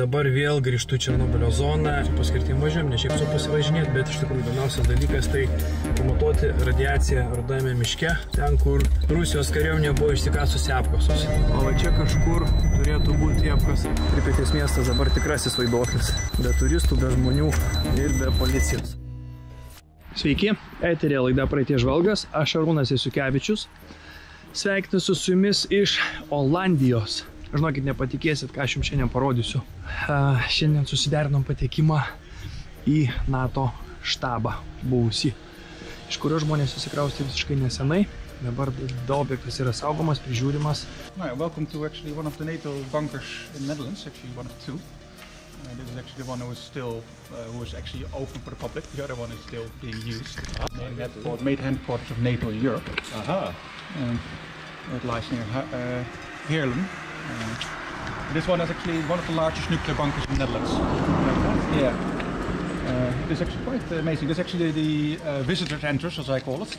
Dabar vėl grįžtu į Černobylio zoną. Paskirtim važiuojam, ne šiaip su pasivažinėti, bet iš tikrųjų įdomiausias dalykas tai pamatuoti radiaciją rudajame miške, ten, kur Rusijos kariuomenė buvo išsikasusi apkasus. O va čia kažkur turėtų būti apkasas. Praeities miestas dabar tikrasis vaiduoklis. Be turistų, be žmonių ir be policijos. Sveiki, eterė laida Praeities Žvalgas. Aš Arūnas Jasiukevičius. Sveikinuosi su jumis iš Olandijos. Žinokit, nepatikėsit, ką aš jums šiandien parodysiu. Šiandien susiderinom patekimą į NATO štabą buvusį, iš kurio žmonės susikraustė visiškai nesenai. Dabar objektas yra saugomas, prižiūrimas. Welcome to actually one of the NATO bunkers in the Netherlands, actually one of two. This is actually the one who is still, who is actually open for the public. The other one is still being used. The main headquarters of NATO in Europe. It lies near Heerlen. This one is actually one of the largest nuclear bunkers in the Netherlands. Yeah. It is actually quite amazing. This is actually the visitor's entrance, as I call it.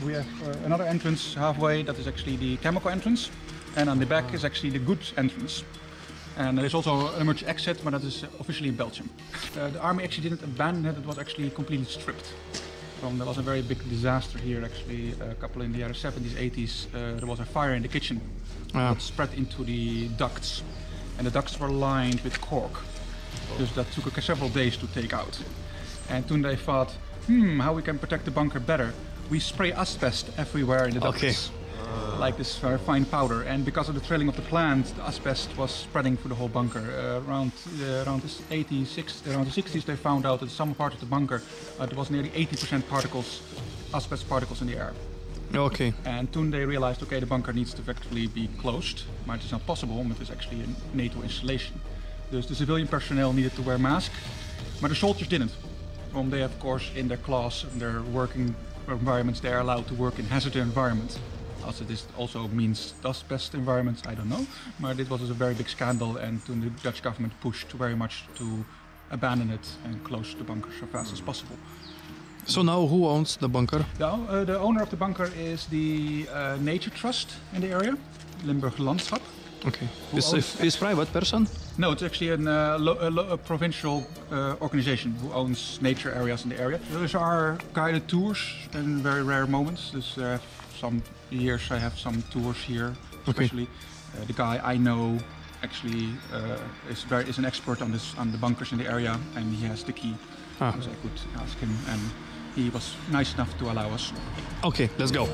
We have another entrance halfway, that is actually the chemical entrance. And on the back is actually the goods entrance. And there is also an emergency exit, but that is officially in Belgium. The army actually didn't abandon it, it was actually completely stripped. There was a very big disaster here actually, a couple in the 70s, 80s. There was a fire in the kitchen that spread into the ducts. And the ducts were lined with cork. So that took several days to take out. And then they thought, how we can protect the bunker better? We spray asbestos everywhere in the ducts. Like this very fine powder, and because of the trailing of the plant, the asbestos was spreading through the whole bunker. Around the 60s, they found out that some part of the bunker there was nearly 80% asbestos particles in the air. Okay. And then they realized, okay, the bunker needs to actually be closed, but it's not possible. It is actually a NATO installation. The civilian personnel needed to wear masks, but the soldiers didn't. They, of course, in their class, in their working environments, they are allowed to work in hazardous environments. Also, this also means dust-best environments, I don't know. But it was a very big scandal, and the Dutch government pushed very much to abandon it and close the bunker as fast as possible. So now who owns the bunker? The owner of the bunker is the Nature Trust in the area, Limburg Landschap. Okay. Is private person? No, it's actually a provincial organization who owns nature areas in the area. There are guided tours in very rare moments. Some years I have some tours here, especially. Okay. The guy I know actually is an expert on the bunkers in the area, and he has the key. So I could ask him, and he was nice enough to allow us. Okay, let's go.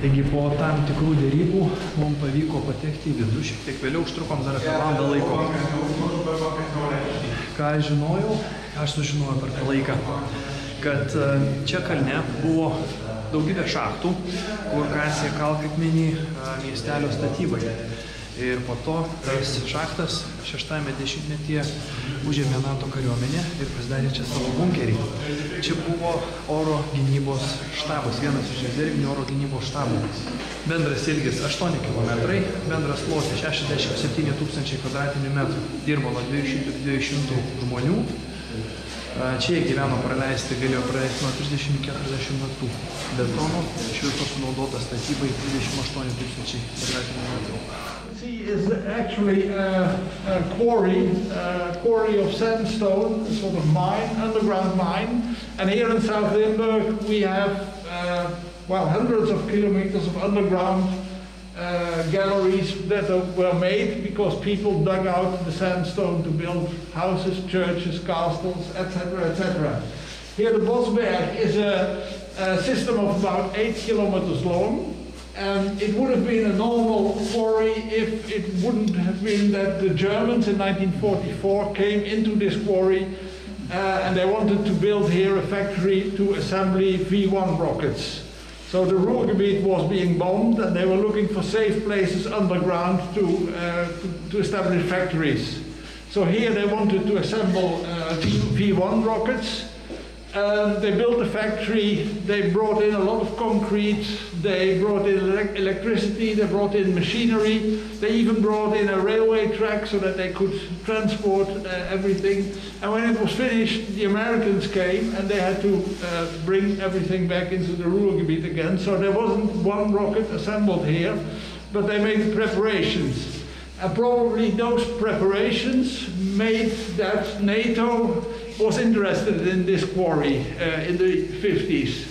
Taigi po tam tikrų dėrybų mums pavyko patekti į vidų, šiek tiek vėliau užtrukom dar apie valandą laiko. Ką aš žinojau, aš sužinojau per tą laiką, kad čia kalne buvo daugybė šachtų, kur kasė kalkakmenį miestelio statybai. Ir po to tas šachtas 6-ame dešimtmetyje užėmė NATO kariuomenė ir pasidarė čia savo bunkerį. Čia buvo oro gynybos štabas, vienas iš rezervinių oro gynybos štabų. Bendras ilgis 8 km, bendras plotis 67 000 kvadratinių metrų. Dirbo nuo 200 žmonių. Čia jie gyveno galėjo praleisti nuo 30-40 naktų. Betono iš viso sunaudota statybai 28 000 kvadratinių metrų. Is actually a quarry of sandstone, a sort of mine, underground mine. And here in South Limburg we have hundreds of kilometers of underground galleries that were made because people dug out the sandstone to build houses, churches, castles, etc., etc. Here the Bosberg is a system of about 8 kilometers long. And it would have been a normal quarry if it wouldn't have been that the Germans in 1944 came into this quarry and they wanted to build here a factory to assemble V1 rockets. So the Ruhrgebiet was being bombed and they were looking for safe places underground to establish factories. So here they wanted to assemble V1 rockets. They built a factory, they brought in a lot of concrete, they brought in electricity, they brought in machinery, they even brought in a railway track so that they could transport everything. And when it was finished, the Americans came and they had to bring everything back into the Ruhrgebiet again. So there wasn't one rocket assembled here, but they made the preparations. And probably those preparations made that NATO was interested in this quarry in the 50s.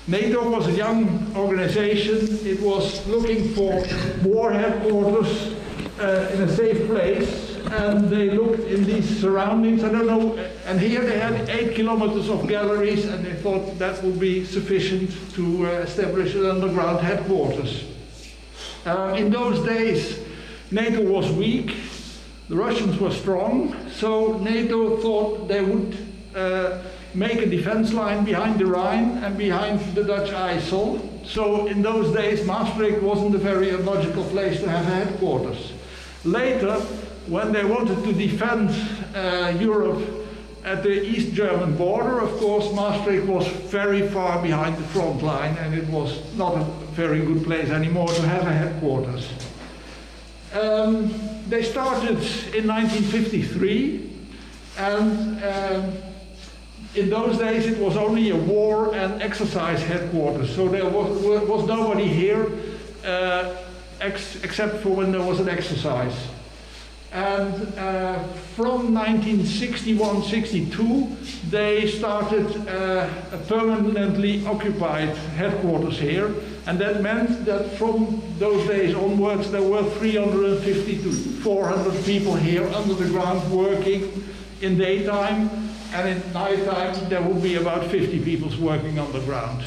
NATO was a young organization. It was looking for war headquarters in a safe place, and they looked in these surroundings. I don't know, and here they had 8 kilometers of galleries, and they thought that would be sufficient to establish an underground headquarters. In those days, NATO was weak. The Russians were strong, so NATO thought they would make a defense line behind the Rhine and behind the Dutch IJssel. So in those days, Maastricht wasn't a very logical place to have a headquarters. Later, when they wanted to defend Europe at the East German border, of course, Maastricht was very far behind the front line, and it was not a very good place anymore to have a headquarters. They started in 1953, and in those days it was only a war and exercise headquarters, so there was nobody here except for when there was an exercise. And from 1961-62 they started a permanently occupied headquarters here, and that meant that from those days onwards there were 350 to 400 people here under the ground working in daytime, and in nighttime there would be about 50 people working underground.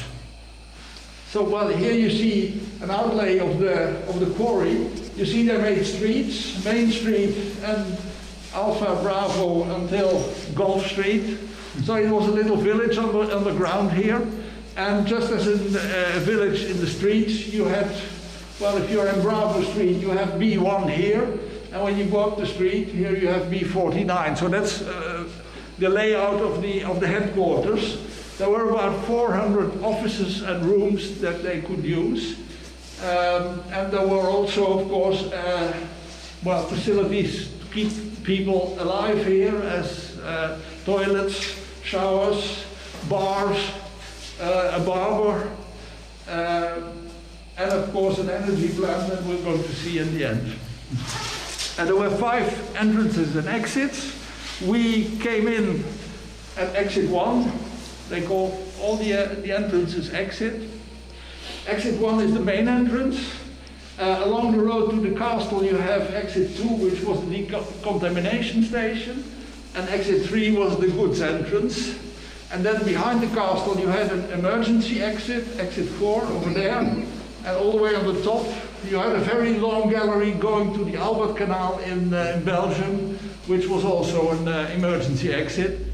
So, well, here you see an outlay of the quarry. You see they made streets, Main Street and Alpha Bravo until Gulf Street. So it was a little village underground here. And just as in a village in the streets, you had, well, if you're in Bravo Street, you have B1 here. And when you go up the street, here you have B49. So that's the layout of the headquarters. There were about 400 offices and rooms that they could use. And there were also, of course, well, facilities to keep people alive here, as toilets, showers, bars, a barber, and of course an energy plant that we're going to see in the end. And there were 5 entrances and exits. We came in at exit 1. They call all the entrances exit. Exit 1 is the main entrance. Along the road to the castle you have exit 2, which was the decontamination station, and exit 3 was the goods entrance. And then behind the castle you had an emergency exit, exit 4 over there, and all the way on the top you had a very long gallery going to the Albert Canal in Belgium, which was also an emergency exit.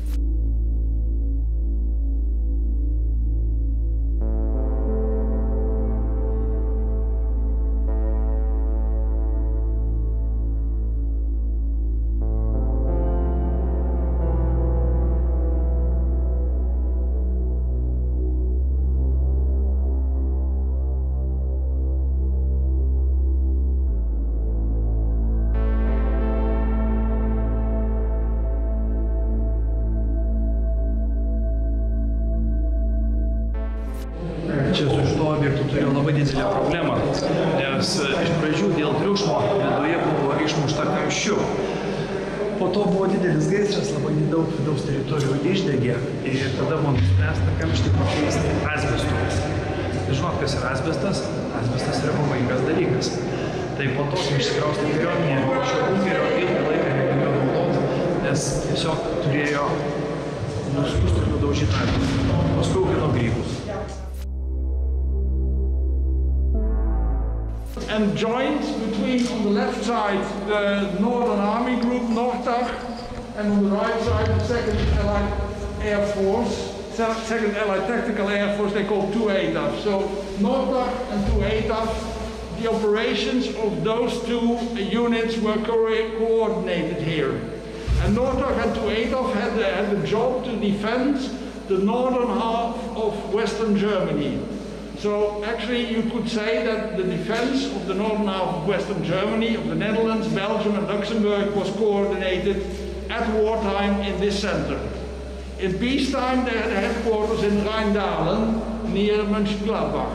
Čia su šito objektu turėjo labai didelę problemą, nes iš pradžių dėl triukšmo viduje buvo išmušta kamščiu. Po to buvo didelis gaisras, labai daug vidaus teritorijų išdegė ir tada buvo nuspręsta kamštį pakeisti asbestu. Žinot, kas yra asbestas? Asbestas yra pavojingas dalykas. Tai po to, kai išsikraustė kariuomenė, šio bunkerio ilgą laiką negalėjo naudoti, nes tiesiog turėjo nuskusti ir nudaužyti asbestą. Paskui augino grybus. And joined between, on the left side, the Northern Army Group, Nordtag, and on the right side, the 2nd Allied Air Force, 2nd Allied Tactical Air Force, they called 2ATAF. So Nordtag and 2ATAF, the operations of those two units were coordinated here. And Nordtag and 2ATAF had the job to defend the northern half of Western Germany. So actually you could say that the defense of the northern half of Western Germany, of the Netherlands, Belgium and Luxembourg was coordinated at wartime in this center. In peacetime they had headquarters in Rheindalen near Mönchengladbach.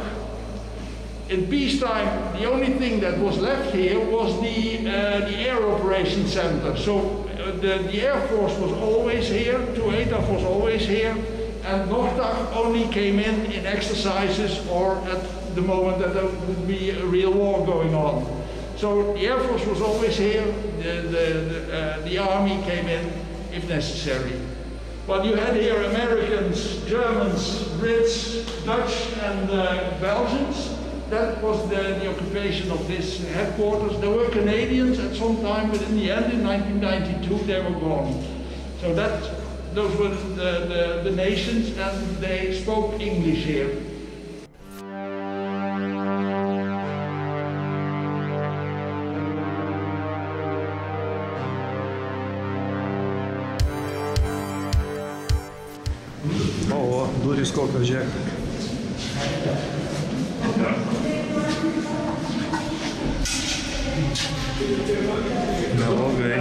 In peacetime the only thing that was left here was the air operations center. So the Air Force was always here, 2ATAF was always here, and Nordtag only came in exercises or at the moment that there would be a real war going on. So the Air Force was always here, the Army came in if necessary. But you had here Americans, Germans, Brits, Dutch and Belgians. That was the occupation of this headquarters. There were Canadians at some time, but in the end, in 1992, they were gone. So those were the nations, and they spoke English here. O, durys kokios, žiūrėk. Neblogai.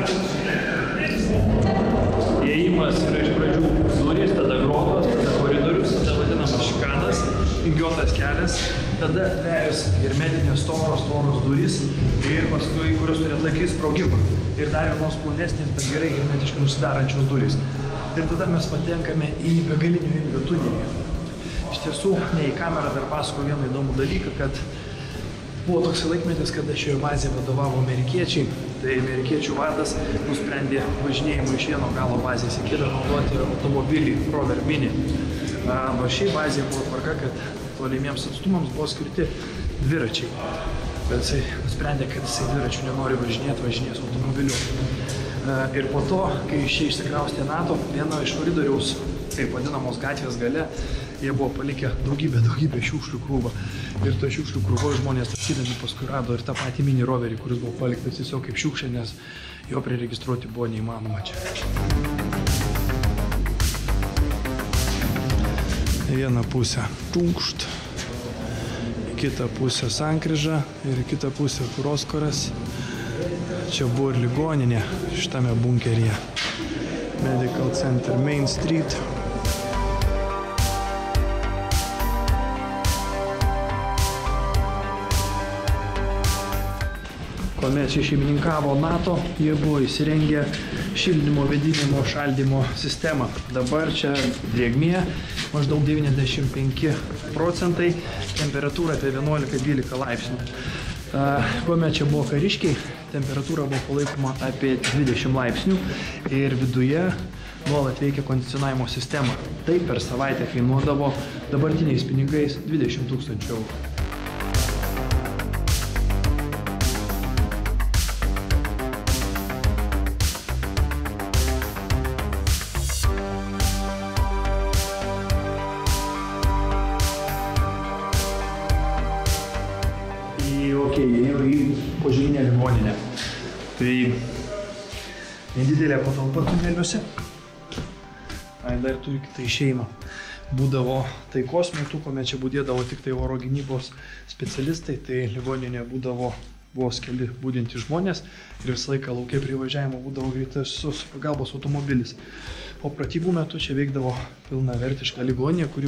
Įėjimas yra iš pradžių durys, tada grotos, tada koridorius, tada vadinamas šikanas, vingiuotas kelias, tada dvejos ir medinės storos durys, ir paskui, kurios turi atlaikyti sprogimą. Ir dar vienos plonesnės, bet gerai hermetiškai nusidarančios durys. Ir tada mes patenkame į begalinių ilgių tunelį. Iš tiesų, ne į kamerą dar pasako vieną įdomų dalyką, kad buvo toks laikmetis, kada šioje bazėje vadovavo amerikiečiai. Tai amerikiečių vadas nusprendė važinėjimą iš vieno galo bazės į kitą naudoti automobilį Rover Mini. O šiai bazėje buvo tvarka, kad tolimiems atstumams buvo skirti dviračiai. Bet jisai nusprendė, kad jisai dviračių nenori važinėti, važinės automobiliu. Ir po to, kai šie išsikraustė NATO, vieno iš koridoriaus, taip vadinamos gatvės gale, jie buvo palikę daugybę šiukšlių krūvą. Ir to šiukšlių krūvoje žmonės tašydami paskui rado ir tą patį mini roverį, kuris buvo paliktas tiesiog kaip šiukšlė, nes jo priregistruoti buvo neįmanoma čia. Vieną pusę tunkšt, į kitą pusę sankryža ir į kitą pusę Kuroskoras. Čia buvo ir ligoninė šitame bunkeryje. Medical Center Main Street. Kuomet čia šeimininkavo NATO, jie buvo įsirengę šildymo, vėdinimo, šaldymo sistemą. Dabar čia drėgmė maždaug 95%, temperatūra apie 11-12 laipsnių. Kuomet čia buvo kariškiai, temperatūra buvo palaikoma apie 20 laipsnių ir viduje nuolat veikia kondicionavimo sistema. Tai per savaitę kainuodavo dabartiniais pinigais 20 000 eurų. Įėjo į požeminę ligoninę. Tai nedidelė patalpa tuneliuose. Dar turi kitą išėjimą. Būdavo taikos metu, kuomet čia būdėdavo tik tai oro gynybos specialistai, tai ligoninė buvo keli būdinti žmonės ir visą laiką lauke prie važiavimo būdavo greitosios pagalbos automobilis. O pratybų metu čia veikdavo pilna vertiška ligoninė, kuri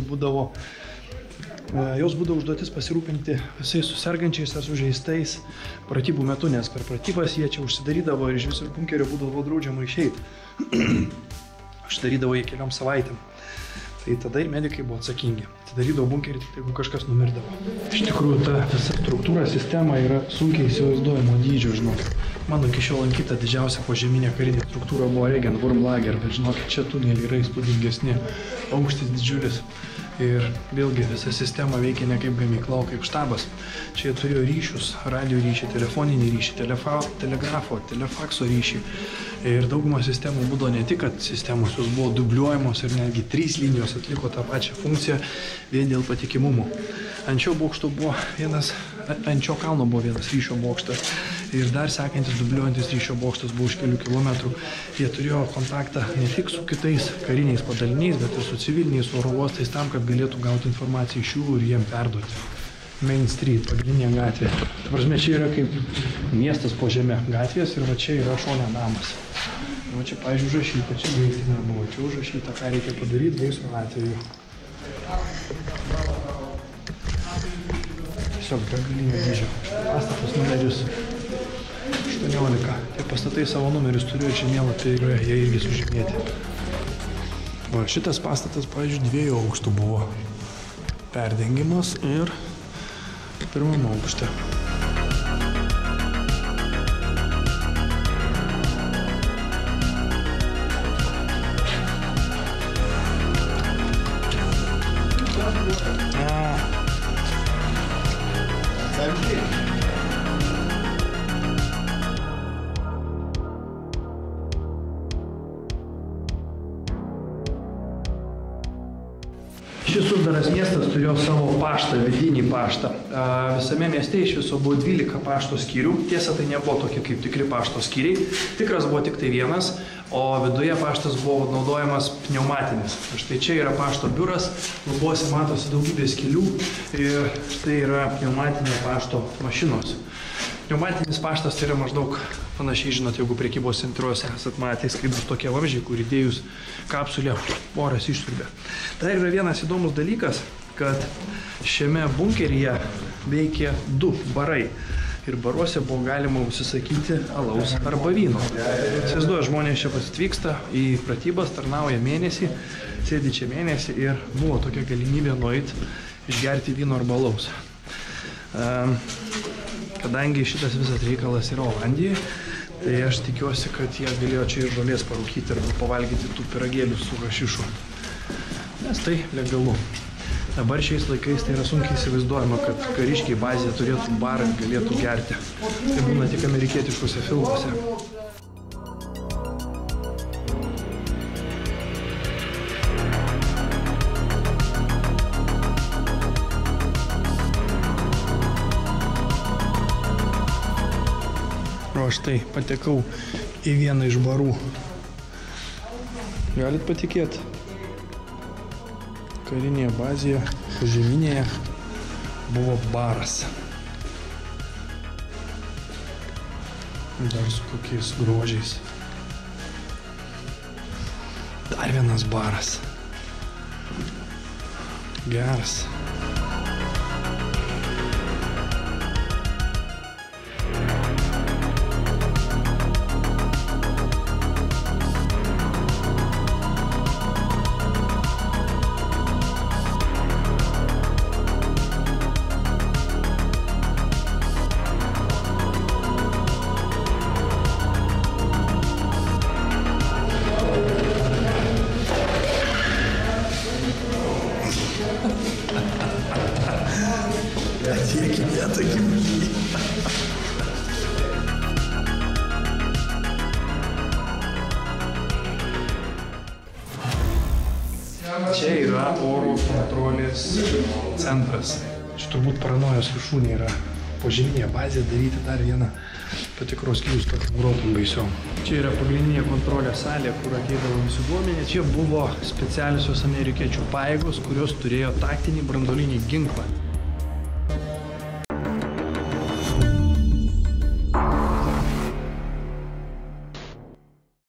jos būdavo užduotis pasirūpinti visais susergančiais ar sužeistais pratybų metu, nes per pratybas jie čia užsidarydavo ir iš viso bunkerio būdavo draudžiama išeiti. Užsidarydavo jie keliom savaitėm. Tai tada ir medikai buvo atsakingi. Atidarydavo bunkerį tik jeigu kažkas numirdavo. Iš tikrųjų, ta visa struktūra, sistema yra sunkiai įsivaizduojamo dydžio, žinokit. Mano iki šiol lankyta didžiausia požeminė karinė struktūra buvo Regenwurmlager, bet žinokit, čia tuneliai yra įspūdingesni, aukštis didžiulis. Ir vėlgi visa sistema veikia ne kaip gamykla, o kaip štabas. Čia jie turėjo ryšius, radio ryšį, telefoninį ryšį, telegrafo, telefakso ryšį. Ir daugumą sistemų būdavo ne tik, kad sistemos jos buvo dubliuojamos ir netgi 3 linijos atliko tą pačią funkciją vien dėl patikimumo. Ant šio kalno buvo vienas ryšio bokštas Ir dar sekantis dubliuojantis ryšio bokštas buvo už kelių kilometrų. Jie turėjo kontaktą ne tik su kitais kariniais padaliniais, bet ir su civiliniais oro uostais tam, kad galėtų gauti informaciją iš jų ir jiem perduoti. Main Street, pagrindinė gatvė. Ta prasme, čia yra kaip miestas po žeme gatvės ir va čia yra šone namas. Va čia, pavyzdžiui, užrašyta, čia gaisrinė buvo, čia užrašyta, ką reikia padaryti gaisro atveju. Tiesiog begalinio dydžio. Pastatas numeris 18. Tie pastatai savo numerius turėjo žemėlapyje, jie irgi sužymėti. Va, šitas pastatas, pavyzdžiui, 2 aukštų buvo perdengimas ir pirmam aukšte. Šis uždaras miestas turėjo savo paštą, vidinį paštą. Visame mieste iš viso buvo 12 pašto skyrių. Tiesa, tai nebuvo tokie kaip tikri pašto skyriai. Tikras buvo tik tai vienas, o viduje paštas buvo naudojamas pneumatinis. Štai čia yra pašto biuras, lubose matosi daugybė skylių ir štai yra pneumatinė pašto mašinos. Pneumatinis paštas tai yra maždaug panašiai, žinot, jeigu prekybos centruose esat matę, skaidrūs tokie vamzdžiai, kur įdėjus kapsulę oras išsiurbia. Dar yra vienas įdomus dalykas, kad šiame bunkeryje veikė 2 barai. Ir baruose buvo galima užsisakyti alaus arba vyno. Įsivaizduoju, žmonės čia pasitvyksta į pratybas, tarnauja mėnesį, sėdi čia mėnesį ir buvo tokia galimybė nueiti išgerti vyno arba alaus. Kadangi šitas visas reikalas yra Olandijoje, tai aš tikiuosi, kad jie galėjo čia ir žolės parūkyti arba pavalgyti tų pyragėlių su hašišu. Nes tai legalu. Dabar šiais laikais tai yra sunkiai įsivaizduojama, kad kariškiai bazėje turėtų barą ir galėtų gerti. Tai būna tik amerikietiškuose filmuose. O štai patekau į vieną iš barų. Galit patikėti? Karinėje bazėje, požeminėje, buvo baras. Dar su kokiais grožiais. Dar vienas baras. Geras. Čia yra oro kontrolės centras. Čia turbūt paranojos viršūnė yra požeminėje bazėje daryti dar vieną patikros skyrius tokiam grotom baisiom. Čia yra pagrindinė kontrolės salė, kur ateidavo visi duomenys. Čia buvo specialiosios amerikiečių pajėgos, kurios turėjo taktinį branduolinį ginklą.